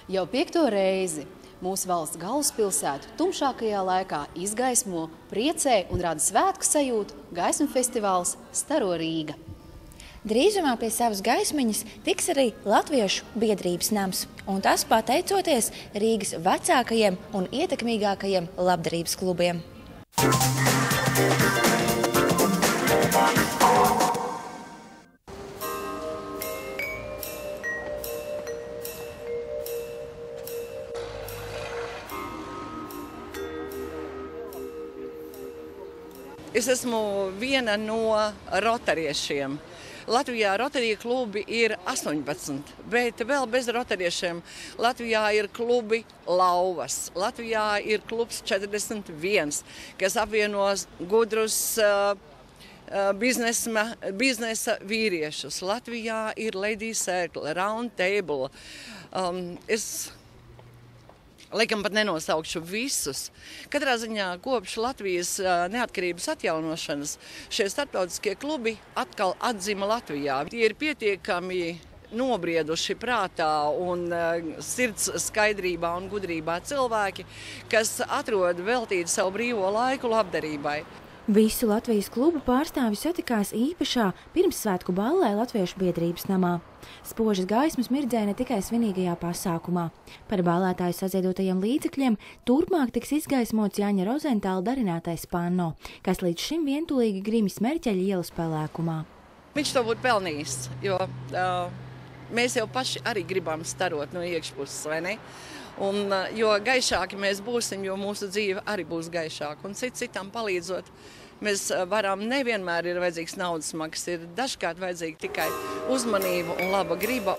Jau 5. reizi mūsu valsts galvaspilsētu tumšākajā laikā izgaismo, priecē un rada svētku sajūtu gaismu festivāls Staro Rīga. Drīzumā pie savas gaismiņas tiks arī Latviešu biedrības nams, un tas pateicoties Rīgas vecākajiem un ietekmīgākajiem labdarības klubiem. Es esmu viena no rotariešiem. Latvijā rotarija klubi ir 18, bet vēl bez rotariešiem Latvijā ir klubi Lauvas. Latvijā ir klubs 41, kas apvienos gudrus biznesa vīriešus. Latvijā ir Ladies Circle, Round Table. Es laikam pat nenosaukšu visus. Katrā ziņā kopš Latvijas neatkarības atjaunošanas šie starptautiskie klubi atkal atzima Latvijā. Tie ir pietiekami nobrieduši prātā un sirds skaidrībā un gudrībā cilvēki, kas atrod veltīt savu brīvo laiku labdarībai. Visu Latvijas klubu pārstāvji satikās īpašā pirmssvētku ballē Latviešu biedrības namā. Spožas gaismas mirdzēja ne tikai svinīgajā pasākumā. Par ballētāju saziedotajiem līdzekļiem turpmāk tiks izgaismots Jāņa Rozentāla darinātais panno, kas līdz šim vientulīgi Grimis Merķeļa ielas pelēkumā. Viņš to būtu pelnījis, jo mēs jau paši arī gribam starot no iekšpuses, vai ne? Un, jo gaišāki mēs būsim, jo mūsu dzīve arī būs gaišāka. Un citam palīdzot, mēs varam, nevienmēr ir vajadzīgs naudas maksas, ir dažkārt vajadzīga tikai uzmanība un laba griba.